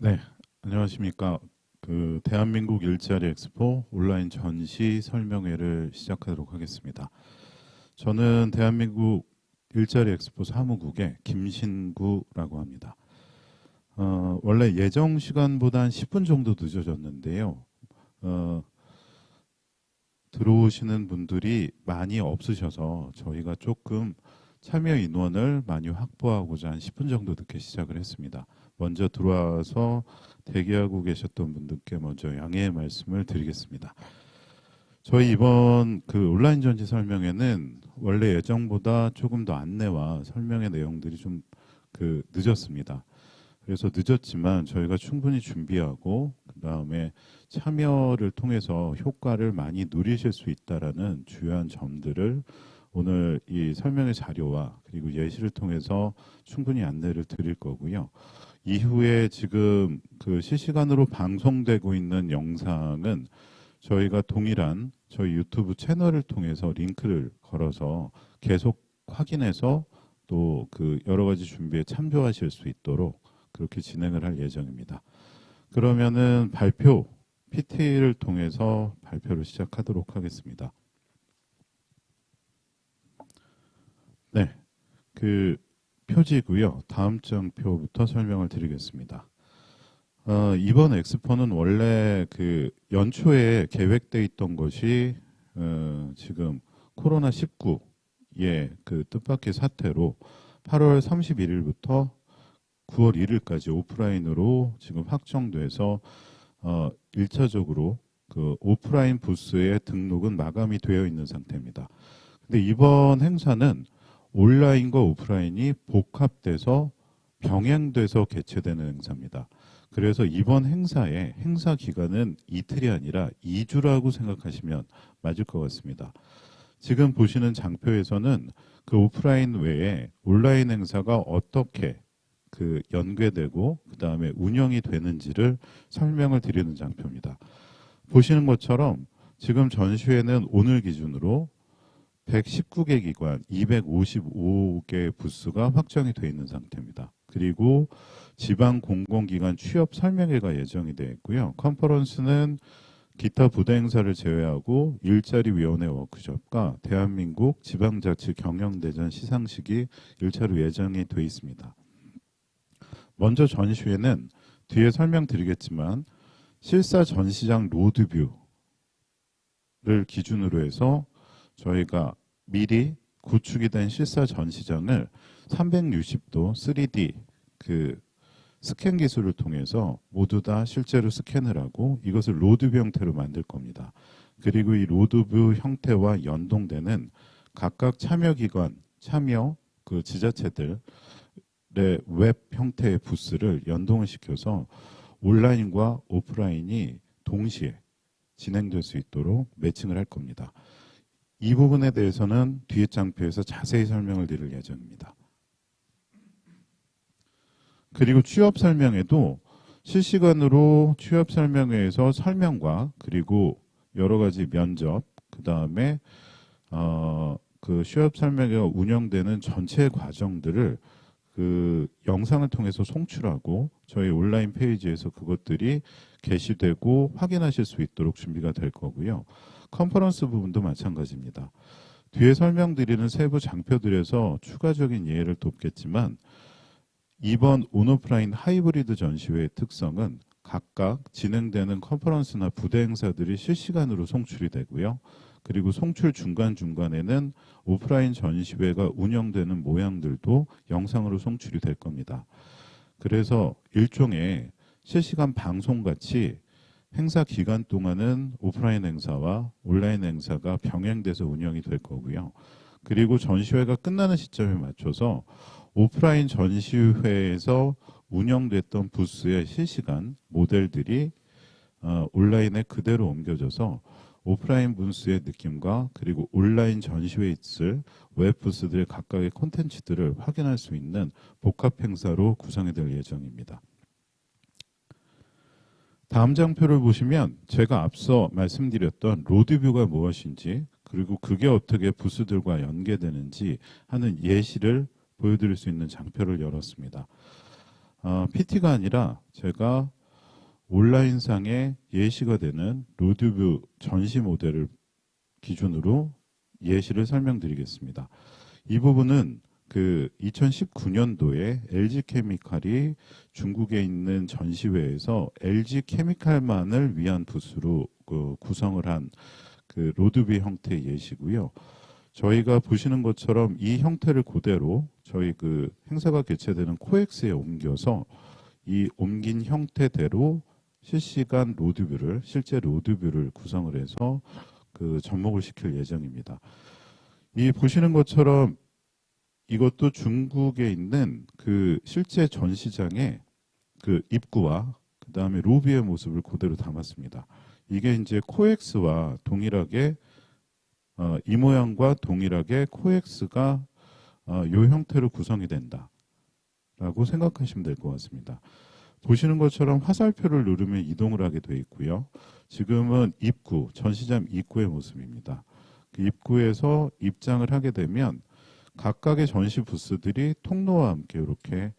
네, 안녕하십니까. 대한민국 일자리 엑스포 온라인 전시 설명회를 시작하도록 하겠습니다. 저는 대한민국 일자리 엑스포 사무국의 김신구라고 합니다. 원래 예정 시간보다 한 10분 정도 늦어졌는데요. 어, 들어오시는 분들이 많이 없으셔서 저희가 조금 참여 인원을 많이 확보하고자 한 10분 정도 늦게 시작을 했습니다. 먼저 들어와서 대기하고 계셨던 분들께 먼저 양해의 말씀을 드리겠습니다. 저희 이번 온라인 전시 설명회는 원래 예정보다 조금 더 안내와 설명의 내용들이 좀 늦었습니다. 그래서 늦었지만 저희가 충분히 준비하고 그다음에 참여를 통해서 효과를 많이 누리실 수 있다라는 주요한 점들을 오늘 이 설명의 자료와 그리고 예시를 통해서 충분히 안내를 드릴 거고요. 이후에 지금 실시간으로 방송되고 있는 영상은 저희가 동일한 저희 유튜브 채널을 통해서 링크를 걸어서 계속 확인해서 또 여러 가지 준비에 참조하실 수 있도록 그렇게 진행을 할 예정입니다. 그러면은 발표, PT를 통해서 발표를 시작하도록 하겠습니다. 네, 표지고요. 다음 장표부터 설명을 드리겠습니다. 이번 엑스포는 원래 연초에 계획돼 있던 것이 지금 코로나19의 뜻밖의 사태로 8월 31일부터 9월 1일까지 오프라인으로 지금 확정돼서 1차적으로 오프라인 부스의 등록은 마감이 되어 있는 상태입니다. 근데 이번 행사는 온라인과 오프라인이 복합돼서 병행돼서 개최되는 행사입니다. 그래서 이번 행사의 행사 기간은 이틀이 아니라 2주라고 생각하시면 맞을 것 같습니다. 지금 보시는 장표에서는 오프라인 외에 온라인 행사가 어떻게 연계되고 그다음에 운영이 되는지를 설명을 드리는 장표입니다. 보시는 것처럼 지금 전시회는 오늘 기준으로 119개 기관, 255개 부스가 확정이 되어 있는 상태입니다. 그리고 지방 공공기관 취업 설명회가 예정이 되어 있고요. 컨퍼런스는 기타 부대 행사를 제외하고 일자리위원회 워크숍과 대한민국 지방자치 경영대전 시상식이 1차로 예정이 되어 있습니다. 먼저 전시회는 뒤에 설명드리겠지만 실사 전시장 로드뷰를 기준으로 해서 저희가 미리 구축이 된 실사 전시장을 360도 3D 스캔 기술을 통해서 모두 다 실제로 스캔을 하고 이것을 로드뷰 형태로 만들 겁니다. 그리고 이 로드뷰 형태와 연동되는 각각 참여기관, 참여 지자체들의 웹 형태의 부스를 연동을 시켜서 온라인과 오프라인이 동시에 진행될 수 있도록 매칭을 할 겁니다. 이 부분에 대해서는 뒤에 장표에서 자세히 설명을 드릴 예정입니다. 그리고 취업 설명회도 실시간으로 취업 설명회에서 설명과 그리고 여러 가지 면접, 그 다음에 취업 설명회가 운영되는 전체 과정들을 영상을 통해서 송출하고 저희 온라인 페이지에서 그것들이 게시되고 확인하실 수 있도록 준비가 될 거고요. 컨퍼런스 부분도 마찬가지입니다. 뒤에 설명드리는 세부 장표들에서 추가적인 예를 돕겠지만 이번 온오프라인 하이브리드 전시회의 특성은 각각 진행되는 컨퍼런스나 부대 행사들이 실시간으로 송출이 되고요. 그리고 송출 중간중간에는 오프라인 전시회가 운영되는 모양들도 영상으로 송출이 될 겁니다. 그래서 일종의 실시간 방송같이 행사 기간 동안은 오프라인 행사와 온라인 행사가 병행돼서 운영이 될 거고요. 그리고 전시회가 끝나는 시점에 맞춰서 오프라인 전시회에서 운영됐던 부스의 실시간 모델들이 온라인에 그대로 옮겨져서 오프라인 부스의 느낌과 그리고 온라인 전시회에 있을 웹 부스들의 각각의 콘텐츠들을 확인할 수 있는 복합 행사로 구성이 될 예정입니다. 다음 장표를 보시면 제가 앞서 말씀드렸던 로드뷰가 무엇인지 그리고 그게 어떻게 부스들과 연계되는지 하는 예시를 보여드릴 수 있는 장표를 열었습니다. PT가 아니라 제가 온라인상에 예시가 되는 로드뷰 전시 모델을 기준으로 예시를 설명드리겠습니다. 이 부분은 그 2019년도에 LG케미칼이 중국에 있는 전시회에서 LG케미칼만을 위한 부스로 구성을 한 그 로드뷰 형태의 예시고요. 저희가 보시는 것처럼 이 형태를 그대로 저희 그 행사가 개최되는 코엑스에 옮겨서 이 옮긴 형태대로 실시간 로드뷰를 실제 로드뷰를 구성을 해서 그 접목을 시킬 예정입니다. 이 보시는 것처럼 이것도 중국에 있는 그 실제 전시장의 그 입구와 그 다음에 로비의 모습을 그대로 담았습니다. 이게 이제 코엑스와 동일하게 이 모양과 동일하게 코엑스가 이 형태로 구성이 된다라고 생각하시면 될 것 같습니다. 보시는 것처럼 화살표를 누르면 이동을 하게 되어 있고요. 지금은 입구, 전시장 입구의 모습입니다. 그 입구에서 입장을 하게 되면 각각의 전시 부스들이 통로와 함께 이렇게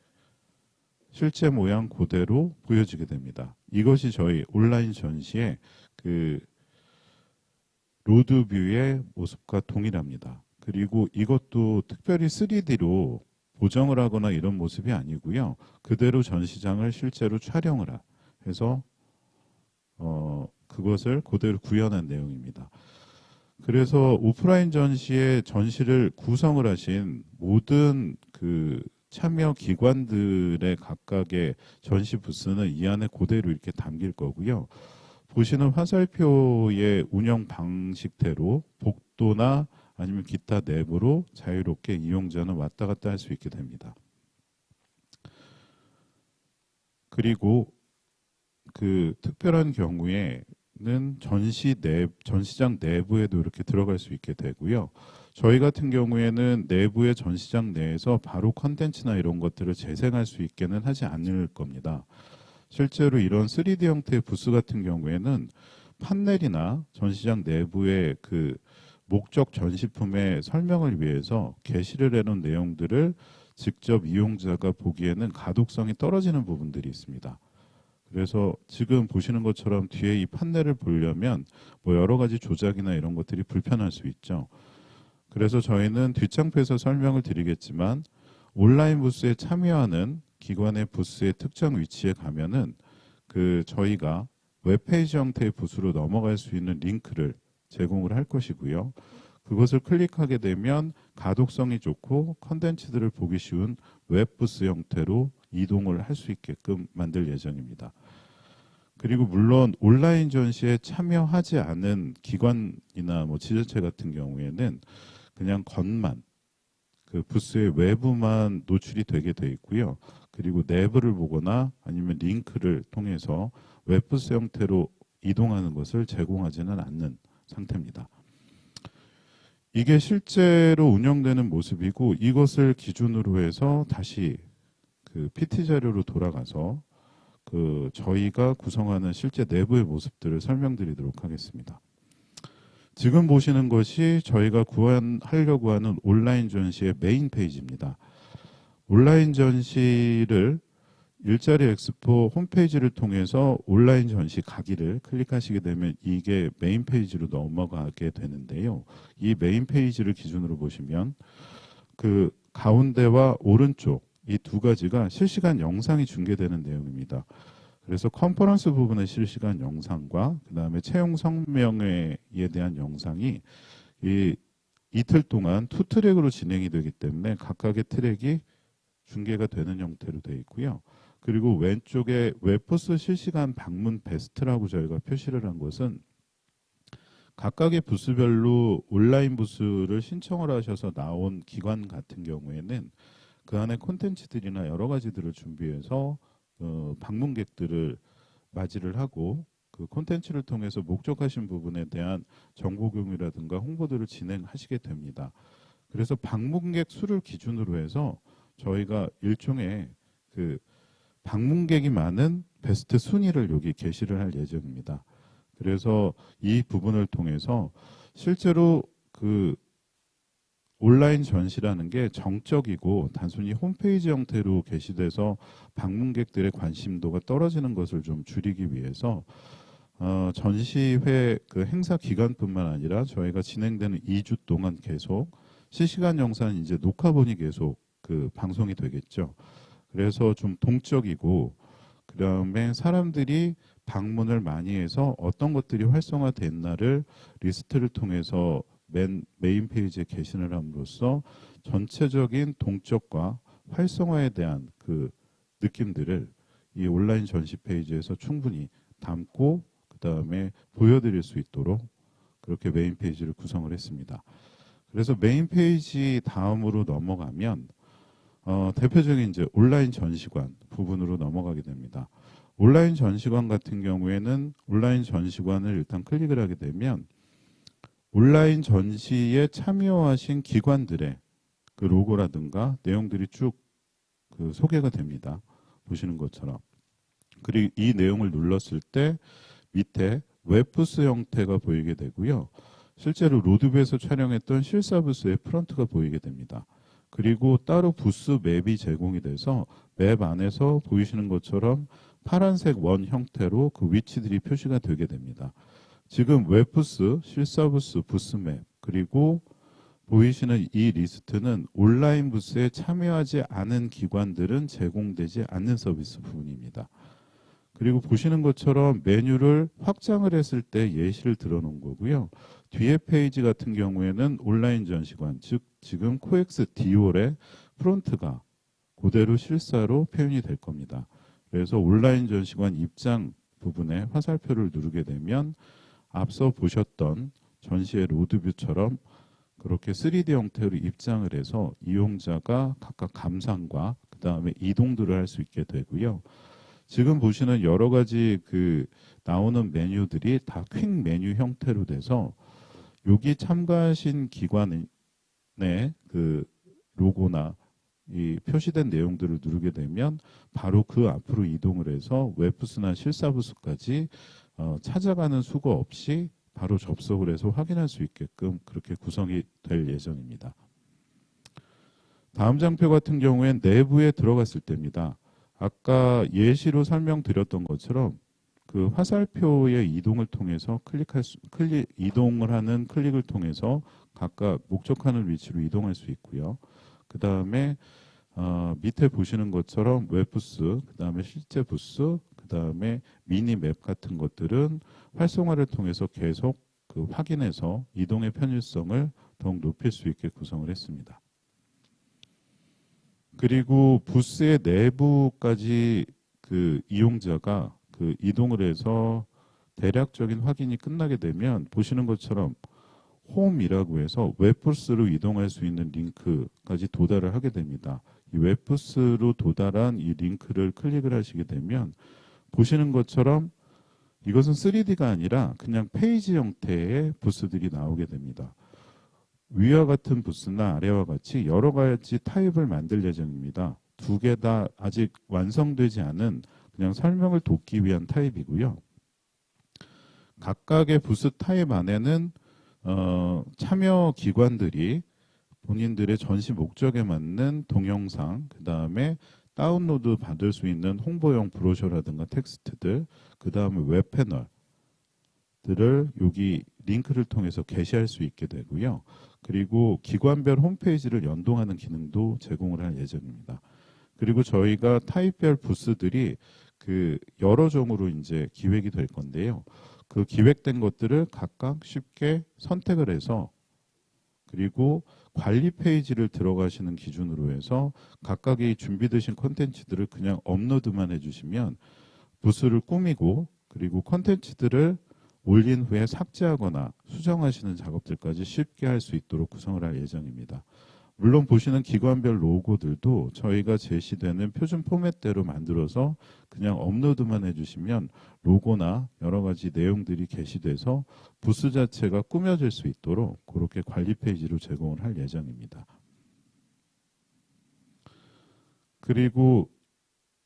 실제 모양 그대로 보여지게 됩니다. 이것이 저희 온라인 전시의 그 로드뷰의 모습과 동일합니다. 그리고 이것도 특별히 3D로 보정을 하거나 이런 모습이 아니고요. 그대로 전시장을 실제로 촬영을 해서 그것을 그대로 구현한 내용입니다. 그래서 오프라인 전시의 전시를 구성을 하신 모든 그 참여 기관들의 각각의 전시 부스는 이 안에 그대로 이렇게 담길 거고요. 보시는 화살표의 운영 방식대로 복도나 아니면 기타 내부로 자유롭게 이용자는 왔다 갔다 할 수 있게 됩니다. 그리고 그 특별한 경우에는 전시장 내부에도 이렇게 들어갈 수 있게 되고요. 저희 같은 경우에는 내부의 전시장 내에서 바로 컨텐츠나 이런 것들을 재생할 수 있게는 하지 않을 겁니다. 실제로 이런 3D 형태의 부스 같은 경우에는 판넬이나 전시장 내부의 그 목적 전시품의 설명을 위해서 게시를 해놓은 내용들을 직접 이용자가 보기에는 가독성이 떨어지는 부분들이 있습니다. 그래서 지금 보시는 것처럼 뒤에 이 판넬을 보려면 뭐 여러 가지 조작이나 이런 것들이 불편할 수 있죠. 그래서 저희는 뒷장표에서 설명을 드리겠지만 온라인 부스에 참여하는 기관의 부스의 특정 위치에 가면은 그 저희가 웹페이지 형태의 부스로 넘어갈 수 있는 링크를 제공을 할 것이고요. 그것을 클릭하게 되면 가독성이 좋고 컨텐츠들을 보기 쉬운 웹부스 형태로 이동을 할 수 있게끔 만들 예정입니다. 그리고 물론 온라인 전시에 참여하지 않은 기관이나 뭐 지자체 같은 경우에는 그냥 겉만 그 부스의 외부만 노출이 되게 돼 있고요. 그리고 내부를 보거나 아니면 링크를 통해서 웹부스 형태로 이동하는 것을 제공하지는 않는 상태입니다. 이게 실제로 운영되는 모습이고 이것을 기준으로 해서 다시 그 PT 자료로 돌아가서 그 저희가 구성하는 실제 내부의 모습들을 설명드리도록 하겠습니다. 지금 보시는 것이 저희가 하려고 하는 온라인 전시의 메인 페이지입니다. 온라인 전시를 일자리 엑스포 홈페이지를 통해서 온라인 전시 가기를 클릭하시게 되면 이게 메인 페이지로 넘어가게 되는데요. 이 메인 페이지를 기준으로 보시면 그 가운데와 오른쪽 이 두 가지가 실시간 영상이 중계되는 내용입니다. 그래서 컨퍼런스 부분의 실시간 영상과 그 다음에 채용 성명회에 대한 영상이 이 이틀 동안 2트랙으로 진행이 되기 때문에 각각의 트랙이 중계가 되는 형태로 되어 있고요. 그리고 왼쪽에 웹부스 실시간 방문 베스트라고 저희가 표시를 한 것은 각각의 부스별로 온라인 부스를 신청을 하셔서 나온 기관 같은 경우에는 그 안에 콘텐츠들이나 여러 가지들을 준비해서 방문객들을 맞이를 하고 그 콘텐츠를 통해서 목적하신 부분에 대한 정보 공유라든가 홍보들을 진행하시게 됩니다. 그래서 방문객 수를 기준으로 해서 저희가 일종의 그 방문객이 많은 베스트 순위를 여기 게시를 할 예정입니다. 그래서 이 부분을 통해서 실제로 그 온라인 전시라는 게 정적이고 단순히 홈페이지 형태로 게시돼서 방문객들의 관심도가 떨어지는 것을 좀 줄이기 위해서 전시회 그 행사 기간뿐만 아니라 저희가 진행되는 2주 동안 계속 실시간 영상 이제 녹화본이 계속 그 방송이 되겠죠. 그래서 좀 동적이고 그다음에 사람들이 방문을 많이 해서 어떤 것들이 활성화됐나를 리스트를 통해서 메인 페이지에 게시를 함으로써 전체적인 동적과 활성화에 대한 그 느낌들을 이 온라인 전시 페이지에서 충분히 담고 그다음에 보여드릴 수 있도록 그렇게 메인 페이지를 구성을 했습니다. 그래서 메인 페이지 다음으로 넘어가면 대표적인 이제 온라인 전시관 부분으로 넘어가게 됩니다. 온라인 전시관 같은 경우에는 온라인 전시관을 일단 클릭을 하게 되면 온라인 전시에 참여하신 기관들의 그 로고라든가 내용들이 쭉 그 소개가 됩니다. 보시는 것처럼. 그리고 이 내용을 눌렀을 때 밑에 웹부스 형태가 보이게 되고요. 실제로 로드뷰에서 촬영했던 실사부스의 프런트가 보이게 됩니다. 그리고 따로 부스 맵이 제공이 돼서 맵 안에서 보이시는 것처럼 파란색 원 형태로 그 위치들이 표시가 되게 됩니다. 지금 웹부스, 실사부스, 부스맵 그리고 보이시는 이 리스트는 온라인 부스에 참여하지 않은 기관들은 제공되지 않는 서비스 부분입니다. 그리고 보시는 것처럼 메뉴를 확장을 했을 때 예시를 들어놓은 거고요. 뒤에 페이지 같은 경우에는 온라인 전시관, 즉 지금 코엑스 디올의 프론트가 그대로 실사로 표현이 될 겁니다. 그래서 온라인 전시관 입장 부분에 화살표를 누르게 되면 앞서 보셨던 전시의 로드뷰처럼 그렇게 3D 형태로 입장을 해서 이용자가 각각 감상과 그 다음에 이동들을 할 수 있게 되고요. 지금 보시는 여러 가지 그 나오는 메뉴들이 다 퀵 메뉴 형태로 돼서 여기 참가하신 기관의 그 로고나 이 표시된 내용들을 누르게 되면 바로 그 앞으로 이동을 해서 웹부스나 실사부스까지 찾아가는 수고 없이 바로 접속을 해서 확인할 수 있게끔 그렇게 구성이 될 예정입니다. 다음 장표 같은 경우엔 내부에 들어갔을 때입니다. 아까 예시로 설명드렸던 것처럼 그 화살표의 이동을 통해서 이동을 하는 클릭을 통해서 각각 목적하는 위치로 이동할 수 있고요. 그 다음에 밑에 보시는 것처럼 웹부스, 그 다음에 실제 부스, 그 다음에 미니맵 같은 것들은 활성화를 통해서 계속 그 확인해서 이동의 편의성을 더욱 높일 수 있게 구성을 했습니다. 그리고 부스의 내부까지 그 이용자가 그 이동을 해서 대략적인 확인이 끝나게 되면 보시는 것처럼 홈이라고 해서 웹부스로 이동할 수 있는 링크까지 도달을 하게 됩니다. 이 웹부스로 도달한 이 링크를 클릭을 하시게 되면 보시는 것처럼 이것은 3D가 아니라 그냥 페이지 형태의 부스들이 나오게 됩니다. 위와 같은 부스나 아래와 같이 여러 가지 타입을 만들 예정입니다. 두 개 다 아직 완성되지 않은 그냥 설명을 돕기 위한 타입이고요. 각각의 부스 타입 안에는 참여 기관들이 본인들의 전시 목적에 맞는 동영상, 그 다음에 다운로드 받을 수 있는 홍보용 브로셔라든가 텍스트들, 그 다음에 웹 패널들을 여기 링크를 통해서 게시할 수 있게 되고요. 그리고 기관별 홈페이지를 연동하는 기능도 제공을 할 예정입니다. 그리고 저희가 타입별 부스들이 그 여러 종으로 이제 기획이 될 건데요. 그 기획된 것들을 각각 쉽게 선택을 해서 그리고 관리 페이지를 들어가시는 기준으로 해서 각각의 준비되신 콘텐츠들을 그냥 업로드만 해주시면 부스를 꾸미고 그리고 콘텐츠들을 올린 후에 삭제하거나 수정하시는 작업들까지 쉽게 할 수 있도록 구성을 할 예정입니다. 물론 보시는 기관별 로고들도 저희가 제시되는 표준 포맷대로 만들어서 그냥 업로드만 해주시면 로고나 여러 가지 내용들이 게시돼서 부스 자체가 꾸며질 수 있도록 그렇게 관리 페이지로 제공을 할 예정입니다. 그리고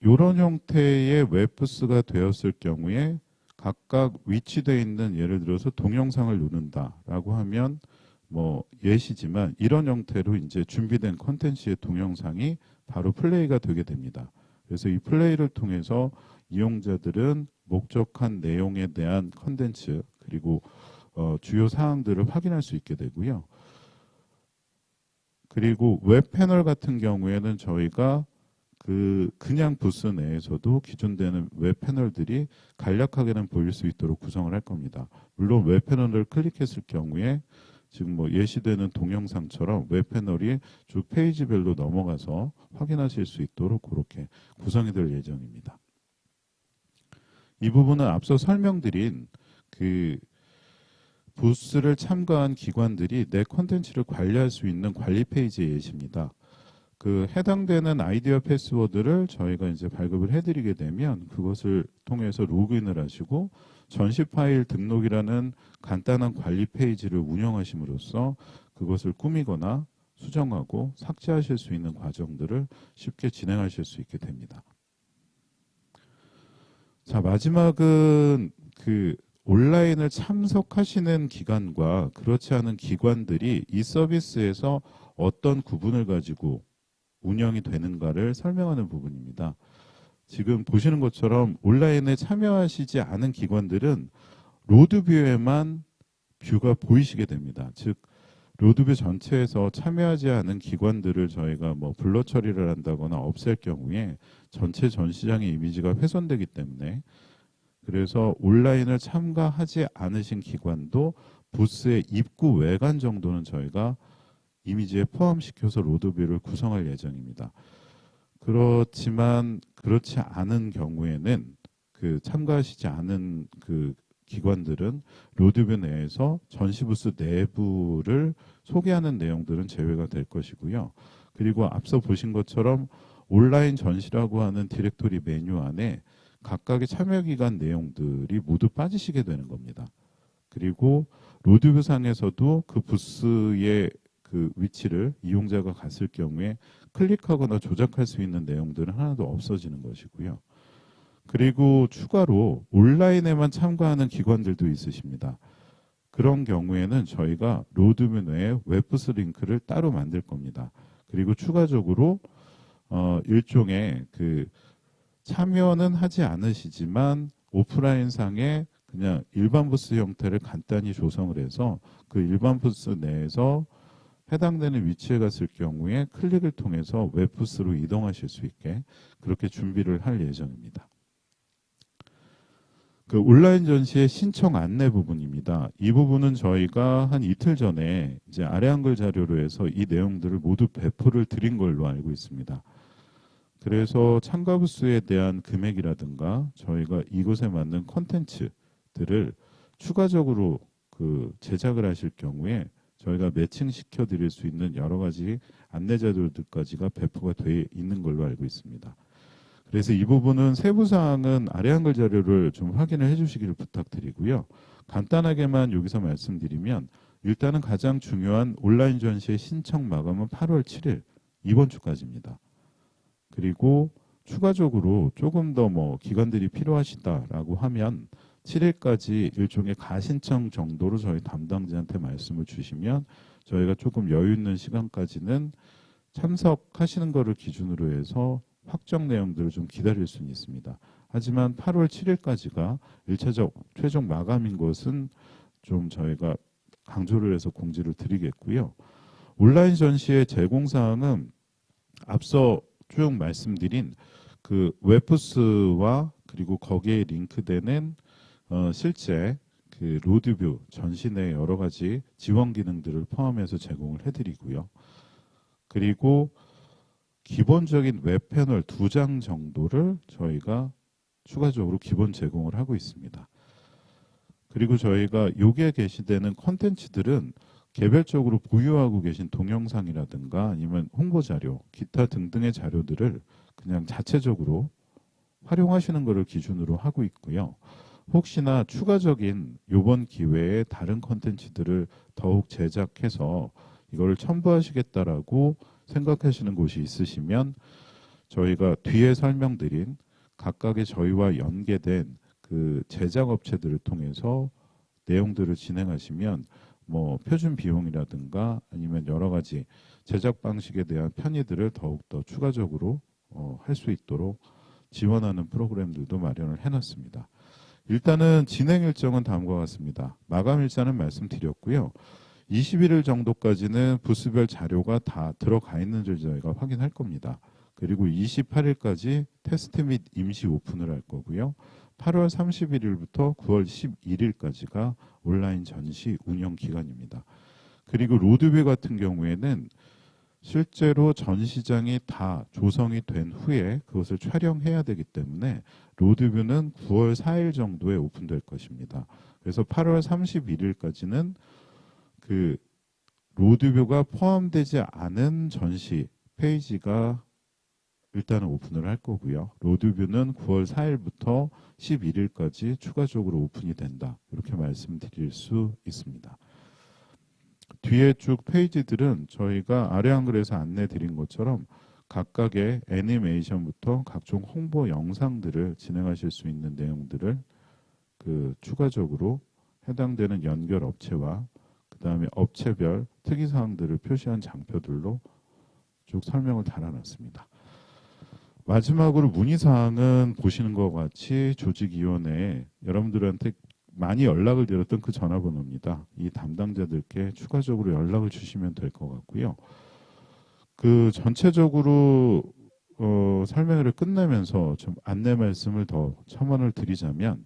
이런 형태의 웹부스가 되었을 경우에 각각 위치되어 있는 예를 들어서 동영상을 누른다라고 하면 뭐 예시지만 이런 형태로 이제 준비된 콘텐츠의 동영상이 바로 플레이가 되게 됩니다. 그래서 이 플레이를 통해서 이용자들은 목적한 내용에 대한 콘텐츠 그리고 주요 사항들을 확인할 수 있게 되고요. 그리고 웹 패널 같은 경우에는 저희가 그냥 부스 내에서도 기존되는 웹 패널들이 간략하게는 보일 수 있도록 구성을 할 겁니다. 물론 웹 패널을 클릭했을 경우에 지금 뭐 예시되는 동영상처럼 웹 패널이 쭉 페이지별로 넘어가서 확인하실 수 있도록 그렇게 구성이 될 예정입니다. 이 부분은 앞서 설명드린 그 부스를 참가한 기관들이 내 콘텐츠를 관리할 수 있는 관리 페이지의 예시입니다. 그 해당되는 아이디와 패스워드를 저희가 이제 발급을 해드리게 되면 그것을 통해서 로그인을 하시고 전시 파일 등록이라는 간단한 관리 페이지를 운영하심으로써 그것을 꾸미거나 수정하고 삭제하실 수 있는 과정들을 쉽게 진행하실 수 있게 됩니다. 자, 마지막은 그 온라인을 참석하시는 기관과 그렇지 않은 기관들이 이 서비스에서 어떤 구분을 가지고 운영이 되는가를 설명하는 부분입니다. 지금 보시는 것처럼 온라인에 참여하시지 않은 기관들은 로드뷰에만 뷰가 보이시게 됩니다. 즉 로드뷰 전체에서 참여하지 않은 기관들을 저희가 뭐 블러 처리를 한다거나 없앨 경우에 전체 전시장의 이미지가 훼손되기 때문에 그래서 온라인을 참가하지 않으신 기관도 부스의 입구 외관 정도는 저희가 이미지에 포함시켜서 로드뷰를 구성할 예정입니다. 그렇지만 그렇지 않은 경우에는 그 참가하시지 않은 그 기관들은 로드뷰 내에서 전시 부스 내부를 소개하는 내용들은 제외가 될 것이고요. 그리고 앞서 보신 것처럼 온라인 전시라고 하는 디렉토리 메뉴 안에 각각의 참여 기간 내용들이 모두 빠지시게 되는 겁니다. 그리고 로드뷰 상에서도 그 부스의 그 위치를 이용자가 갔을 경우에 클릭하거나 조작할 수 있는 내용들은 하나도 없어지는 것이고요. 그리고 추가로 온라인에만 참가하는 기관들도 있으십니다. 그런 경우에는 저희가 로드뷰 내에 웹부스 링크를 따로 만들 겁니다. 그리고 추가적으로 일종의 그 참여는 하지 않으시지만 오프라인 상에 그냥 일반 부스 형태를 간단히 조성을 해서 그 일반 부스 내에서 해당되는 위치에 갔을 경우에 클릭을 통해서 웹부스로 이동하실 수 있게 그렇게 준비를 할 예정입니다. 그 온라인 전시의 신청 안내 부분입니다. 이 부분은 저희가 한 이틀 전에 이제 아래 한글 자료로 해서 이 내용들을 모두 배포를 드린 걸로 알고 있습니다. 그래서 참가 부스에 대한 금액이라든가 저희가 이곳에 맞는 콘텐츠들을 추가적으로 그 제작을 하실 경우에 저희가 매칭시켜 드릴 수 있는 여러 가지 안내 자료들까지가 배포가 되어 있는 걸로 알고 있습니다. 그래서 이 부분은 세부 사항은 아래 한글 자료를 좀 확인을 해주시기를 부탁드리고요. 간단하게만 여기서 말씀드리면 일단은 가장 중요한 온라인 전시의 신청 마감은 8월 7일 이번 주까지입니다. 그리고 추가적으로 조금 더 뭐 기관들이 필요하시다라고 하면 7일까지 일종의 가신청 정도로 저희 담당자한테 말씀을 주시면 저희가 조금 여유 있는 시간까지는 참석하시는 거를 기준으로 해서 확정 내용들을 좀 기다릴 수는 있습니다. 하지만 8월 7일까지가 1차적 최종 마감인 것은 좀 저희가 강조를 해서 공지를 드리겠고요. 온라인 전시의 제공사항은 앞서 쭉 말씀드린 그 웹부스와 그리고 거기에 링크되는 실제 그 로드뷰 전시 내 여러 가지 지원 기능들을 포함해서 제공을 해드리고요. 그리고 기본적인 웹 패널 2장 정도를 저희가 추가적으로 기본 제공을 하고 있습니다. 그리고 저희가 여기에 게시되는 콘텐츠들은 개별적으로 보유하고 계신 동영상이라든가 아니면 홍보 자료, 기타 등등의 자료들을 그냥 자체적으로 활용하시는 것을 기준으로 하고 있고요. 혹시나 추가적인 이번 기회에 다른 콘텐츠들을 더욱 제작해서 이걸 첨부하시겠다라고 생각하시는 곳이 있으시면 저희가 뒤에 설명드린 각각의 저희와 연계된 그 제작 업체들을 통해서 내용들을 진행하시면 뭐 표준 비용이라든가 아니면 여러 가지 제작 방식에 대한 편의들을 더욱더 추가적으로 할 수 있도록 지원하는 프로그램들도 마련을 해놨습니다. 일단은 진행 일정은 다음과 같습니다. 마감 일자는 말씀드렸고요. 21일 정도까지는 부스별 자료가 다 들어가 있는지 저희가 확인할 겁니다. 그리고 28일까지 테스트 및 임시 오픈을 할 거고요. 8월 31일부터 9월 11일까지가 온라인 전시 운영 기간입니다. 그리고 로드뷰 같은 경우에는 실제로 전시장이 다 조성이 된 후에 그것을 촬영해야 되기 때문에 로드뷰는 9월 4일 정도에 오픈될 것입니다. 그래서 8월 31일까지는 그 로드뷰가 포함되지 않은 전시 페이지가 일단은 오픈을 할 거고요. 로드뷰는 9월 4일부터 11일까지 추가적으로 오픈이 된다. 이렇게 말씀드릴 수 있습니다. 뒤에 쭉 페이지들은 저희가 아래 한글에서 안내 드린 것처럼 각각의 애니메이션부터 각종 홍보 영상들을 진행하실 수 있는 내용들을 추가적으로 해당되는 연결 업체와 그 다음에 업체별 특이사항들을 표시한 장표들로 쭉 설명을 달아놨습니다. 마지막으로 문의사항은 보시는 것과 같이 조직위원회에 여러분들한테 많이 연락을 드렸던 그 전화번호입니다. 이 담당자들께 추가적으로 연락을 주시면 될 것 같고요. 전체적으로 설명회를 끝내면서 좀 안내 말씀을 더 첨언을 드리자면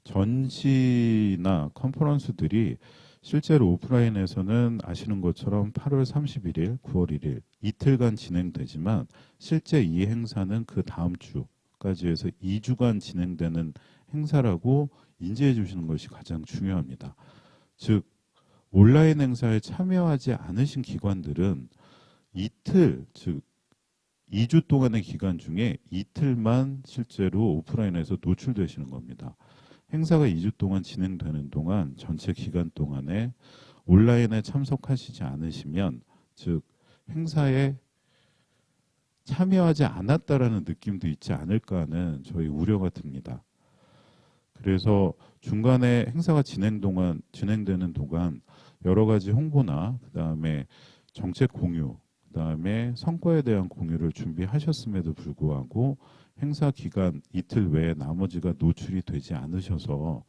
전시나 컨퍼런스들이 실제로 오프라인에서는 아시는 것처럼 8월 31일, 9월 1일 이틀간 진행되지만 실제 이 행사는 그 다음 주까지 해서 2주간 진행되는 행사라고 인지해 주시는 것이 가장 중요합니다. 즉 온라인 행사에 참여하지 않으신 기관들은 이틀, 즉 2주 동안의 기간 중에 이틀만 실제로 오프라인에서 노출되시는 겁니다. 행사가 2주 동안 진행되는 동안 전체 기간 동안에 온라인에 참석하시지 않으시면 즉 행사에 참여하지 않았다라는 느낌도 있지 않을까 하는 저희 우려가 듭니다. 그래서 중간에 행사가 진행되는 동안 여러 가지 홍보나 그다음에 정책 공유, 그다음에 성과에 대한 공유를 준비하셨음에도 불구하고 행사 기간 이틀 외에 나머지가 노출이 되지 않으셔서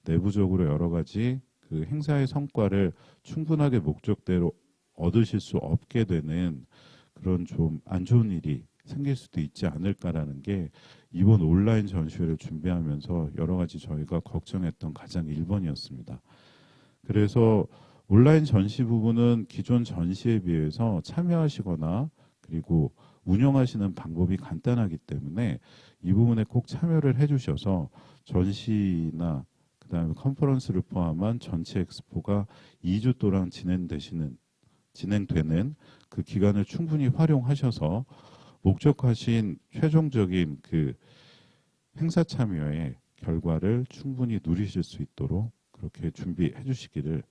내부적으로 여러 가지 그 행사의 성과를 충분하게 목적대로 얻으실 수 없게 되는 그런 좀 안 좋은 일이 생길 수도 있지 않을까라는 게 이번 온라인 전시회를 준비하면서 여러 가지 저희가 걱정했던 가장 1번이었습니다. 그래서 온라인 전시 부분은 기존 전시에 비해서 참여하시거나 그리고 운영하시는 방법이 간단하기 때문에 이 부분에 꼭 참여를 해주셔서 전시나 그다음에 컨퍼런스를 포함한 전체 엑스포가 2주 동안 진행되는 그 기간을 충분히 활용하셔서 목적하신 최종적인 그 행사 참여의 결과를 충분히 누리실 수 있도록 그렇게 준비해 주시기를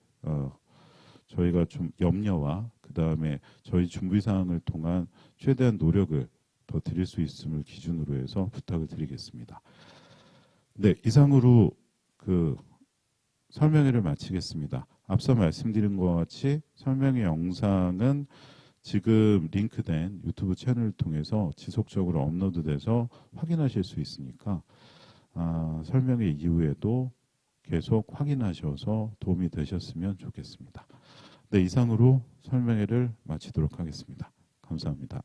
저희가 좀 염려와 그 다음에 저희 준비 사항을 통한 최대한 노력을 더 드릴 수 있음을 기준으로 해서 부탁을 드리겠습니다. 네, 이상으로 그 설명회를 마치겠습니다. 앞서 말씀드린 것과 같이 설명회 영상은 지금 링크된 유튜브 채널을 통해서 지속적으로 업로드돼서 확인하실 수 있으니까 설명회 이후에도 계속 확인하셔서 도움이 되셨으면 좋겠습니다. 네, 이상으로 설명회를 마치도록 하겠습니다. 감사합니다.